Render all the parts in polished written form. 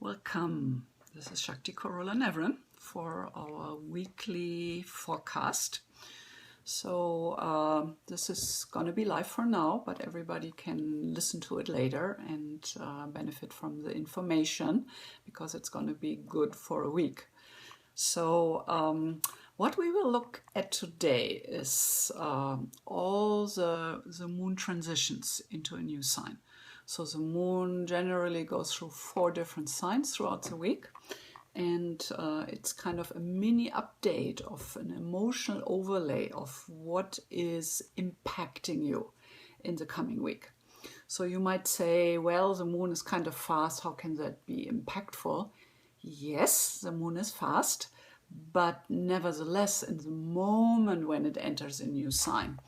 Welcome. This is Shakti Carola Navran for our weekly forecast. So this is going to be live for now, but everybody can listen to it later and benefit from the information because it's going to be good for a week. So what we will look at today is all the moon transitions into a new sign. So the moon generally goes through 4 different signs throughout the week, and it's kind of a mini update of an emotional overlay of what is impacting you in the coming week. So you might say, well, the moon is kind of fast. How can that be impactful? Yes, the moon is fast, but nevertheless, in the moment when it enters a new sign,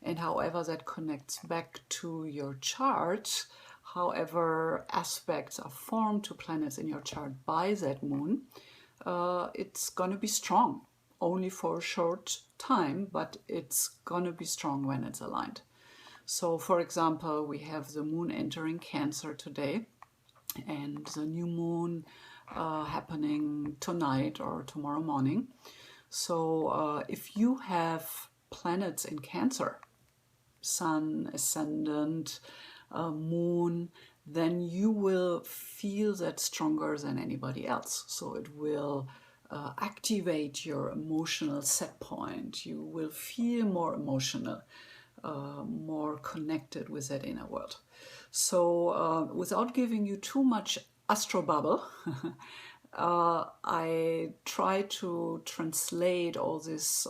and however that connects back to your chart, however aspects are formed to planets in your chart by that moon, it's going to be strong, only for a short time, but it's going to be strong when it's aligned. So, for example, we have the moon entering Cancer today, and the new moon happening tonight or tomorrow morning. So if you have planets in Cancer, Sun, Ascendant, Moon, then you will feel that stronger than anybody else. So it will activate your emotional set point. You will feel more emotional, more connected with that inner world. So without giving you too much astrobubble, I try to translate all these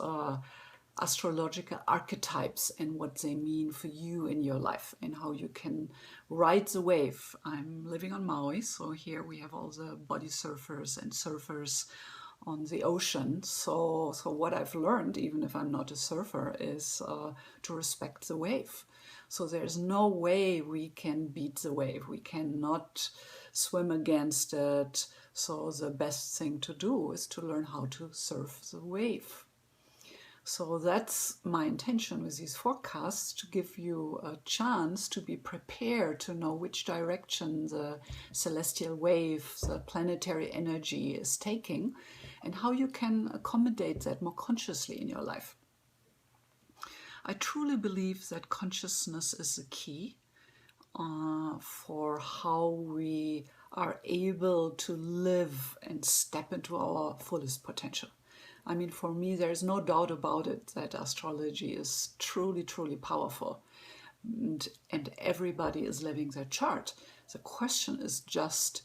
astrological archetypes and what they mean for you in your life and how you can ride the wave. I'm living on Maui, so here we have all the body surfers and surfers on the ocean. So what I've learned, even if I'm not a surfer, is to respect the wave. So there's no way we can beat the wave. We cannot swim against it. So the best thing to do is to learn how to surf the wave. So that's my intention with these forecasts, to give you a chance to be prepared to know which direction the celestial wave, the planetary energy is taking, and how you can accommodate that more consciously in your life. I truly believe that consciousness is the key for how we are able to live and step into our fullest potential. I mean, for me, there's no doubt about it that astrology is truly, truly powerful. And everybody is living their chart. The question is just,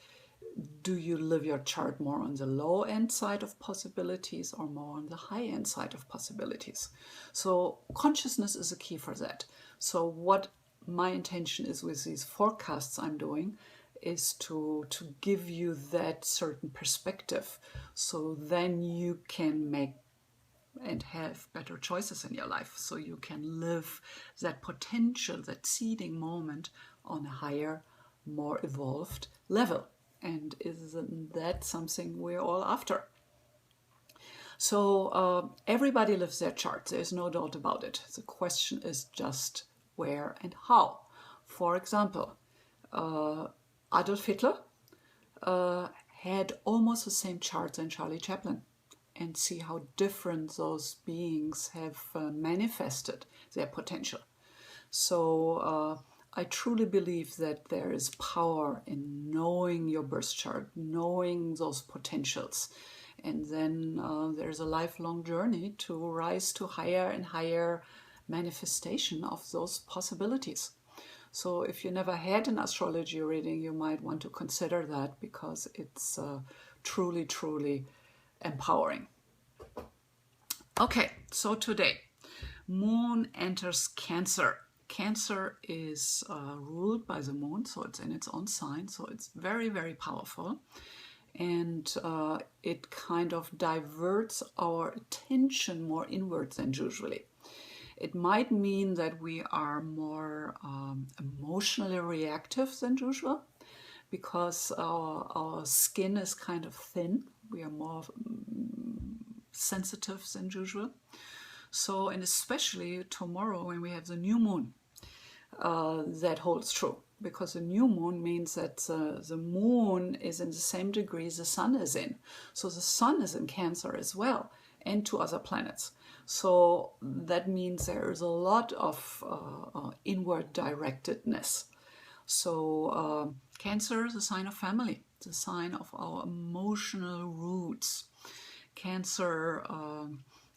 do you live your chart more on the low end side of possibilities or more on the high end side of possibilities? So consciousness is a key for that. So what my intention is with these forecasts I'm doing is to give you that certain perspective, so then you can make and have better choices in your life, so you can live that potential, that seeding moment on a higher, more evolved level. And isn't that something we're all after? So everybody lives their chart. There's no doubt about it. The question is just where and how. For example, Adolf Hitler had almost the same chart than Charlie Chaplin, and see how different those beings have manifested their potential. So I truly believe that there is power in knowing your birth chart, knowing those potentials, and then there's a lifelong journey to rise to higher and higher manifestation of those possibilities. So if you never had an astrology reading, you might want to consider that, because it's truly, truly empowering. Okay, so today, moon enters Cancer. Cancer is ruled by the moon, so it's in its own sign, so it's very, very powerful. And it kind of diverts our attention more inwards than usually. It might mean that we are more emotionally reactive than usual, because our skin is kind of thin. We are more sensitive than usual. So, and especially tomorrow when we have the new moon, that holds true. because the new moon means that the moon is in the same degree the sun is in. So the sun is in Cancer as well, and 2 other planets. So that means there is a lot of inward directedness. So Cancer is a sign of family, the sign of our emotional roots. Cancer,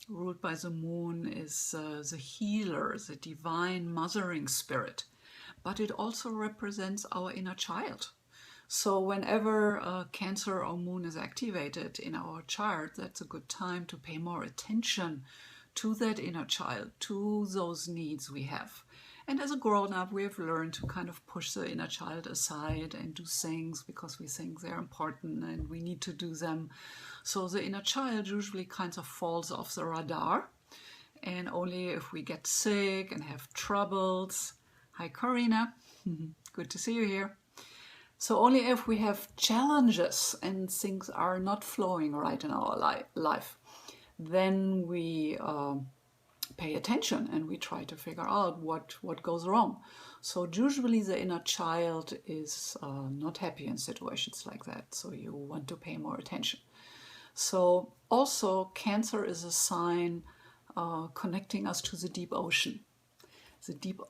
ruled by the moon, is the healer, the divine mothering spirit. But it also represents our inner child. So whenever Cancer or moon is activated in our chart, that's a good time to pay more attention to that inner child, to those needs we have. And as a grown-up, we have learned to kind of push the inner child aside and do things because we think they're important and we need to do them. So the inner child usually kind of falls off the radar. And only if we get sick and have troubles. Hi, Karina. Good to see you here. So only if we have challenges and things are not flowing right in our life, then we pay attention and we try to figure out what goes wrong. So usually the inner child is not happy in situations like that. So you want to pay more attention. So also Cancer is a sign connecting us to the deep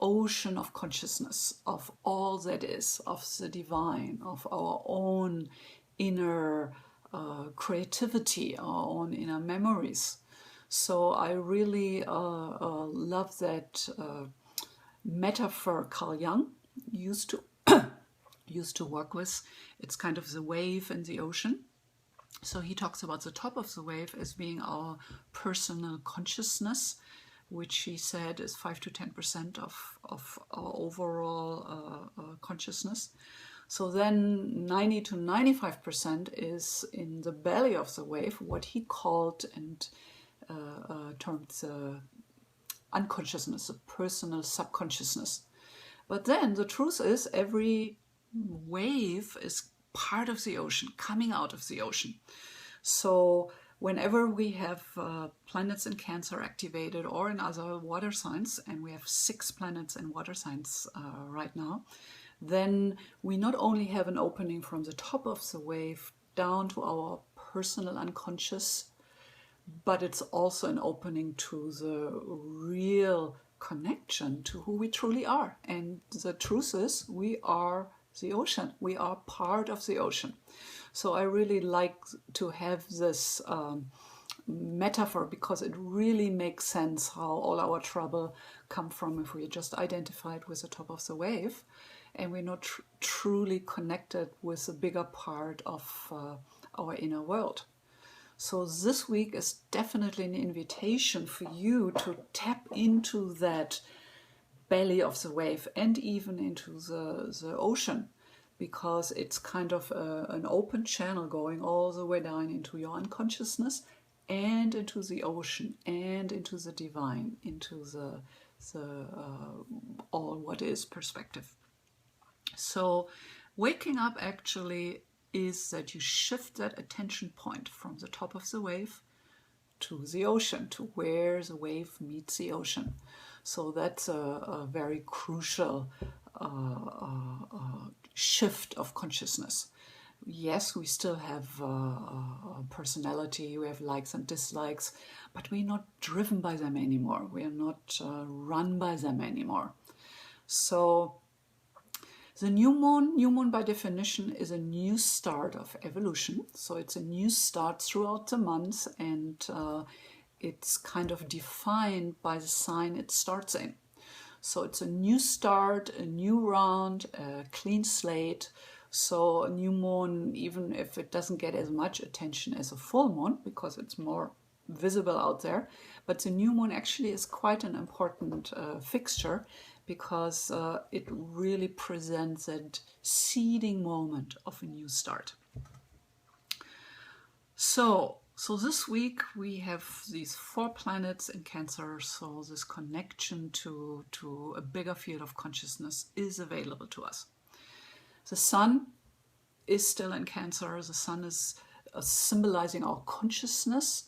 ocean of consciousness, of all that is, of the divine, of our own inner creativity, our own inner memories. So I really love that metaphor Carl Jung used to work with. It's kind of the wave in the ocean. So he talks about the top of the wave as being our personal consciousness, which he said is 5 to 10% of our overall consciousness. So then 90 to 95% is in the belly of the wave, what he called and termed the unconsciousness, the personal subconsciousness. But then the truth is every wave is part of the ocean, coming out of the ocean. So whenever we have planets in Cancer activated or in other water signs, and we have 6 planets in water signs right now, then we not only have an opening from the top of the wave down to our personal unconscious, but it's also an opening to the real connection to who we truly are. And the truth is, we are the ocean. We are part of the ocean. So I really like to have this metaphor because it really makes sense how all our trouble come from if we just identified with the top of the wave and we're not truly connected with the bigger part of our inner world. So this week is definitely an invitation for you to tap into that belly of the wave and even into the ocean, because it's kind of an open channel going all the way down into your unconsciousness and into the ocean and into the divine, into the all what is perspective. So waking up actually is that you shift that attention point from the top of the wave to the ocean, to where the wave meets the ocean. So that's a very crucial shift of consciousness. Yes, we still have personality, we have likes and dislikes, but we're not driven by them anymore. We are not run by them anymore. So the new moon by definition is a new start of evolution. So it's a new start throughout the month, and it's kind of defined by the sign it starts in. So it's a new start, a new round, a clean slate. So a new moon, even if it doesn't get as much attention as a full moon, because it's more visible out there, but the new moon actually is quite an important fixture, because it really presents that seeding moment of a new start. So this week we have these 4 planets in Cancer, so this connection to a bigger field of consciousness is available to us. The sun is still in Cancer. The sun is symbolizing our consciousness,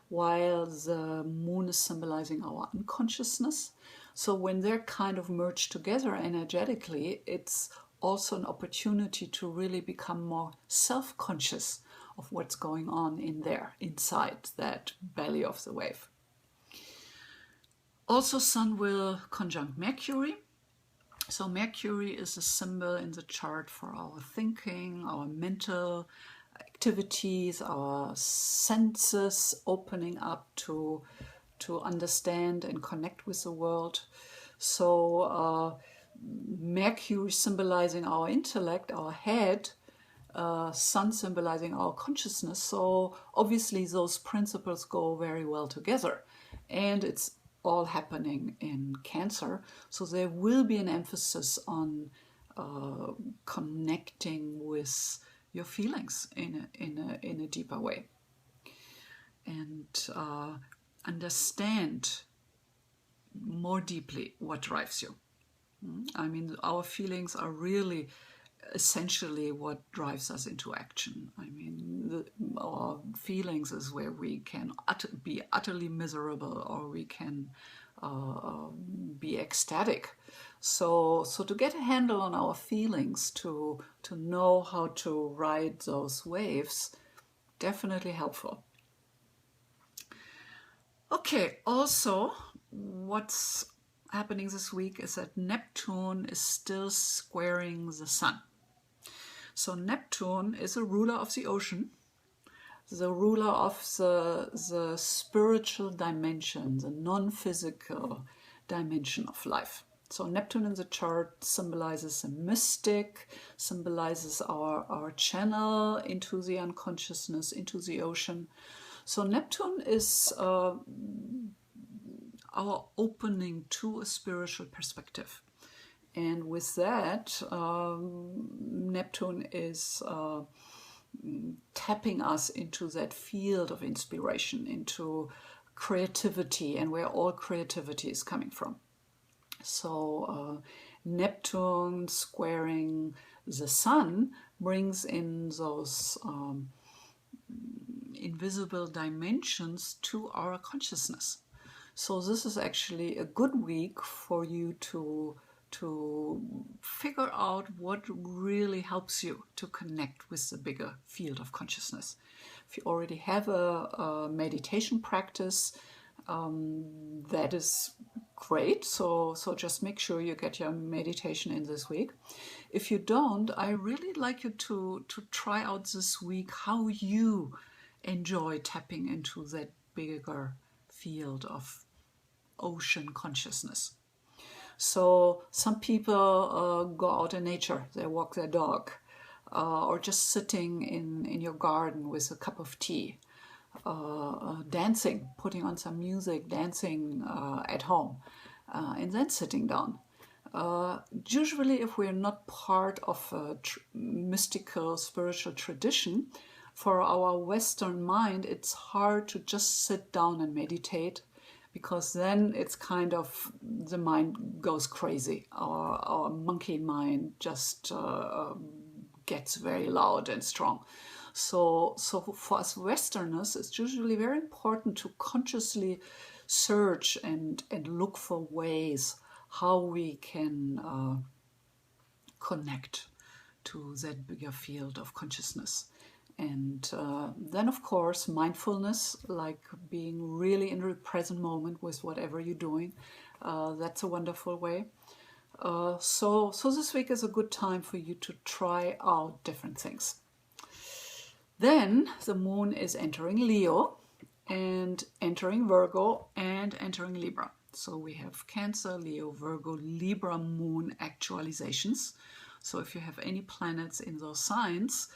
while the moon is symbolizing our unconsciousness. So when they're kind of merged together energetically, it's also an opportunity to really become more self-conscious of what's going on in there, inside that belly of the wave. Also, Sun will conjunct Mercury. So Mercury is a symbol in the chart for our thinking, our mental activities, our senses opening up to understand and connect with the world. So Mercury symbolizing our intellect, our head, Sun symbolizing our consciousness. So obviously those principles go very well together, and it's all happening in Cancer. So there will be an emphasis on connecting with your feelings in a deeper way, and understand more deeply what drives you. I mean, our feelings are really essentially what drives us into action. I mean, our feelings is where we can be utterly miserable, or we can be ecstatic. So to get a handle on our feelings, to know how to ride those waves, definitely helpful. Okay, also what's happening this week is that Neptune is still squaring the Sun. So Neptune is a ruler of the ocean, the ruler of the spiritual dimension, the non-physical dimension of life. So Neptune in the chart symbolizes the mystic, symbolizes our channel into the unconsciousness, into the ocean. So Neptune is our opening to a spiritual perspective. And with that, Neptune is tapping us into that field of inspiration, into creativity, and where all creativity is coming from. So Neptune squaring the Sun brings in those invisible dimensions to our consciousness. So this is actually a good week for you to figure out what really helps you to connect with the bigger field of consciousness. If you already have a meditation practice, that is great. So just make sure you get your meditation in this week. If you don't, I really like you to try out this week how you enjoy tapping into that bigger field of ocean consciousness. So some people go out in nature, they walk their dog, or just sitting in your garden with a cup of tea, dancing, putting on some music, dancing at home, and then sitting down. Usually if we're not part of a mystical spiritual tradition, for our Western mind, it's hard to just sit down and meditate, because then it's kind of, the mind goes crazy. Our monkey mind just gets very loud and strong. So for us Westerners, it's usually very important to consciously search and look for ways how we can connect to that bigger field of consciousness. And then, of course, mindfulness, like being really in the present moment with whatever you're doing. That's a wonderful way. So this week is a good time for you to try out different things. Then the moon is entering Leo and entering Virgo and entering Libra. So we have Cancer, Leo, Virgo, Libra moon actualizations. So if you have any planets in those signs,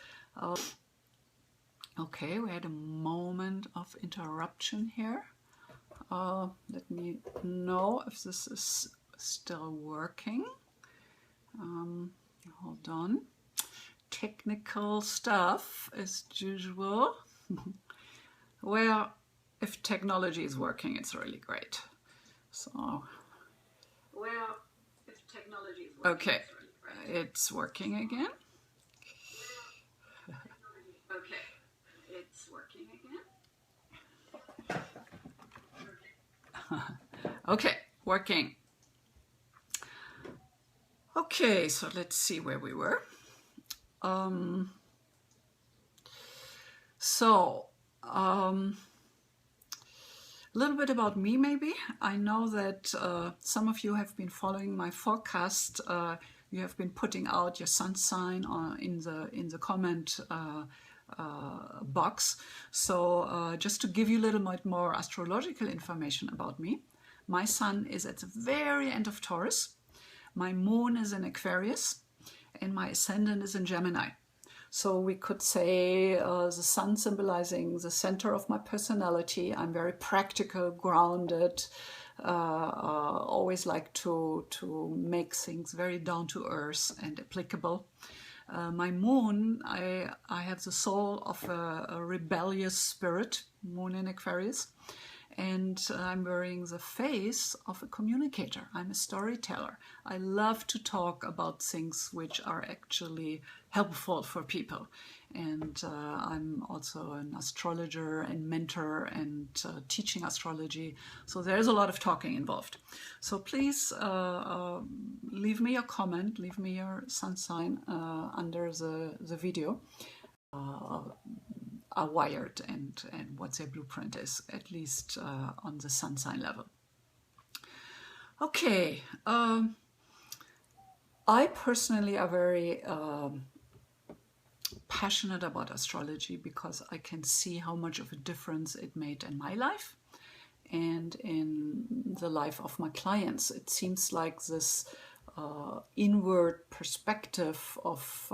okay, we had a moment of interruption here. Let me know if this is still working. Hold on. Technical stuff as usual. Well, if technology is working, it's really great. So, well, if technology is working, okay, it's really great. It's working again. Okay. It's working again. Okay, working. Okay, so let's see where we were. A little bit about me, maybe. I know that some of you have been following my forecast. You have been putting out your sun sign in the comment box. So just to give you a little bit more astrological information about me, my sun is at the very end of Taurus. My moon is in Aquarius, and my ascendant is in Gemini. So we could say the sun symbolizing the center of my personality. I'm very practical, grounded, always like to make things very down to earth and applicable. My moon, I have the soul of a rebellious spirit, moon in Aquarius. And I'm wearing the face of a communicator. I'm a storyteller. I love to talk about things which are actually helpful for people. And I'm also an astrologer and mentor and teaching astrology. So there's a lot of talking involved. So please leave me a comment, leave me your sun sign under the video. Are wired and what their blueprint is, at least on the sun sign level. Okay, I personally are very passionate about astrology because I can see how much of a difference it made in my life and in the life of my clients. It seems like this inward perspective of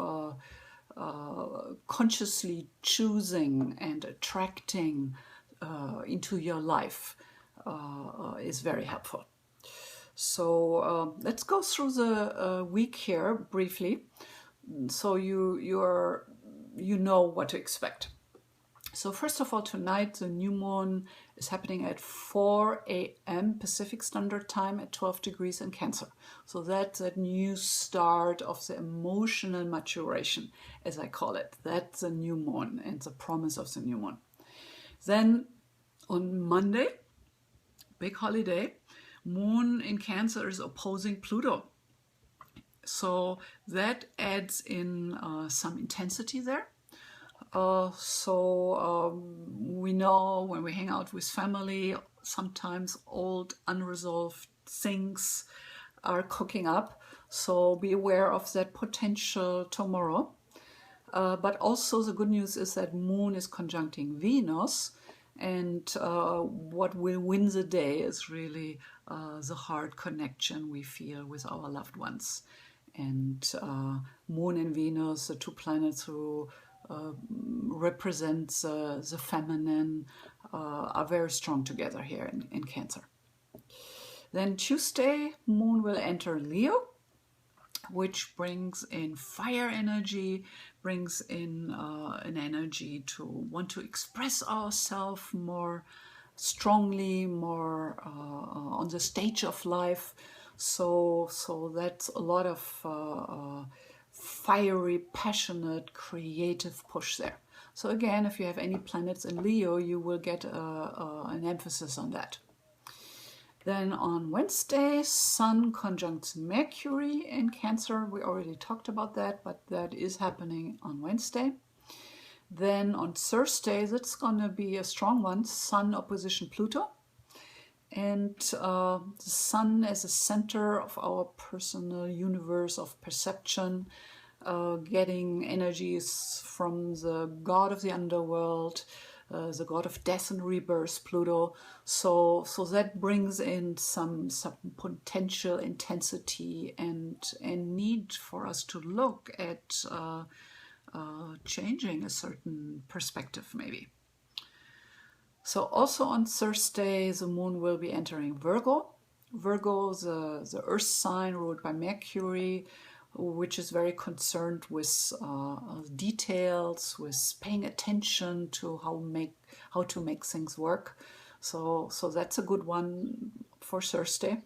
consciously choosing and attracting into your life is very helpful. So let's go through the week here briefly, so you know what to expect. So first of all, tonight the new moon is happening at 4 a.m. Pacific Standard Time at 12 degrees in Cancer. So that's that new start of the emotional maturation, as I call it. That's the new moon and the promise of the new moon. Then on Monday, big holiday, moon in Cancer is opposing Pluto. So that adds in some intensity there. We know when we hang out with family, sometimes old unresolved things are cooking up. So be aware of that potential tomorrow. But also the good news is that moon is conjuncting Venus. And what will win the day is really the heart connection we feel with our loved ones. And moon and Venus, the two planets who represents the feminine, are very strong together here in Cancer. Then Tuesday, moon will enter Leo, which brings in fire energy, brings in an energy to want to express ourselves more strongly, more on the stage of life. So that's a lot of fiery, passionate, creative push there. So again, if you have any planets in Leo, you will get an emphasis on that. Then on Wednesday, Sun conjuncts Mercury in Cancer. We already talked about that, but that is happening on Wednesday. Then on Thursday, that's going to be a strong one, Sun opposition Pluto. And the Sun as a center of our personal universe of perception, getting energies from the god of the underworld, the god of death and rebirth, Pluto. So that brings in some potential intensity and need for us to look at changing a certain perspective, maybe. So also on Thursday, the moon will be entering Virgo. Virgo, the earth sign ruled by Mercury, which is very concerned with details, with paying attention to how to make things work. So that's a good one for Thursday.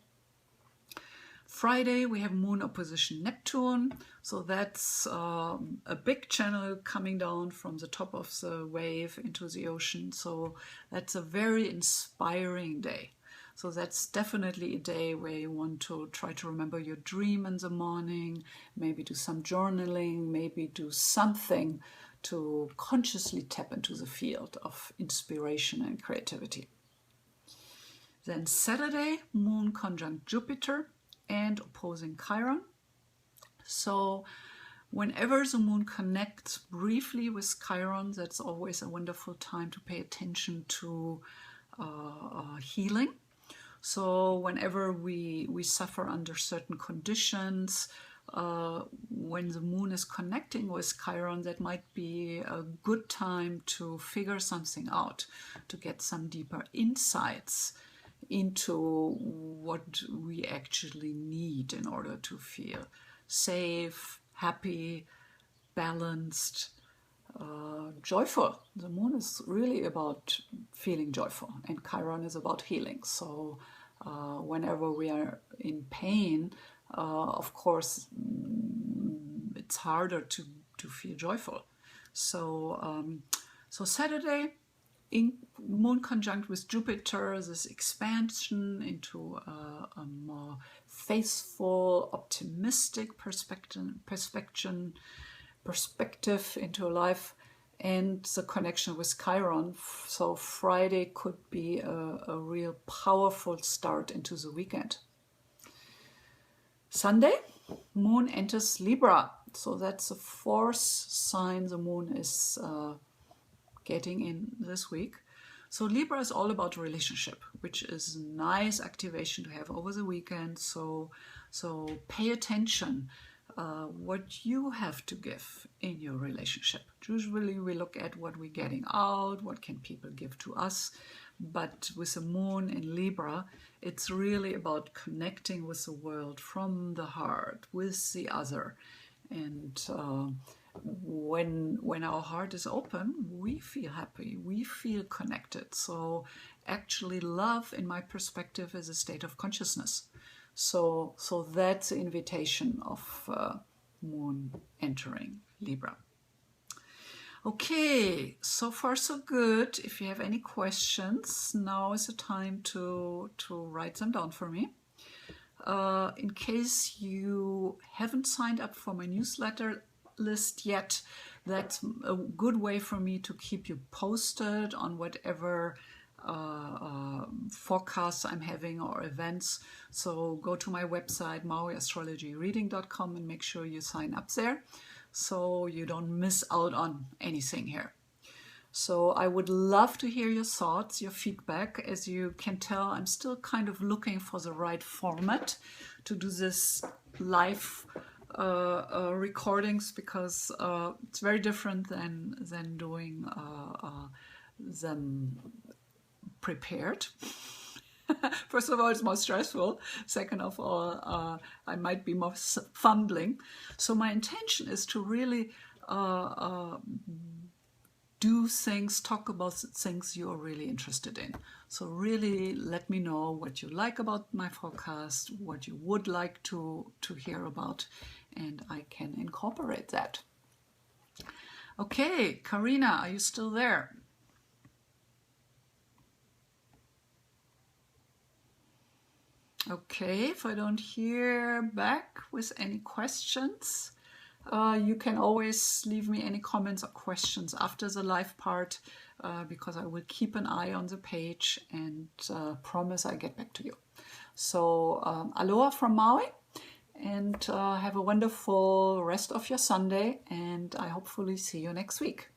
Friday, we have moon opposition Neptune. So that's a big channel coming down from the top of the wave into the ocean. So that's a very inspiring day. So that's definitely a day where you want to try to remember your dream in the morning, maybe do some journaling, maybe do something to consciously tap into the field of inspiration and creativity. Then Saturday, Moon conjunct Jupiter and opposing Chiron. So whenever the Moon connects briefly with Chiron, that's always a wonderful time to pay attention to healing. So whenever we suffer under certain conditions, when the Moon is connecting with Chiron, that might be a good time to figure something out, to get some deeper insights into what we actually need in order to feel safe, happy, balanced, joyful. The Moon is really about feeling joyful, and Chiron is about healing. So whenever we are in pain, of course, it's harder to feel joyful. So Saturday, in Moon conjunct with Jupiter, this expansion into a more faithful, optimistic perspective into life, and the connection with Chiron. So Friday could be a real powerful start into the weekend. Sunday, Moon enters Libra. So that's the fourth sign the Moon is getting in this week. So Libra is all about relationship, which is a nice activation to have over the weekend. So pay attention what you have to give in your relationship. Usually we look at what we're getting out, what can people give to us. But with the Moon in Libra, it's really about connecting with the world from the heart, with the other. And when our heart is open, we feel happy, we feel connected. So actually love, in my perspective, is a state of consciousness. So that's the invitation of Moon entering Libra. Okay, so far so good. If you have any questions, now is the time to write them down for me. In case you haven't signed up for my newsletter list yet, that's a good way for me to keep you posted on whatever forecasts I'm having or events. So go to my website, mauiastrologyreading.com, and make sure you sign up there so you don't miss out on anything here. So I would love to hear your thoughts, your feedback. As you can tell, I'm still kind of looking for the right format to do this live recordings, because it's very different than doing them prepared. First of all, it's more stressful. Second of all, I might be more fumbling. So my intention is to really do things, talk about things you're really interested in. So really let me know what you like about my forecast, what you would like to hear about, and I can incorporate that. Okay, Karina, are you still there? Okay, if I don't hear back with any questions, you can always leave me any comments or questions after the live part, because I will keep an eye on the page and promise I get back to you. So aloha from Maui, and have a wonderful rest of your Sunday, and I hopefully see you next week.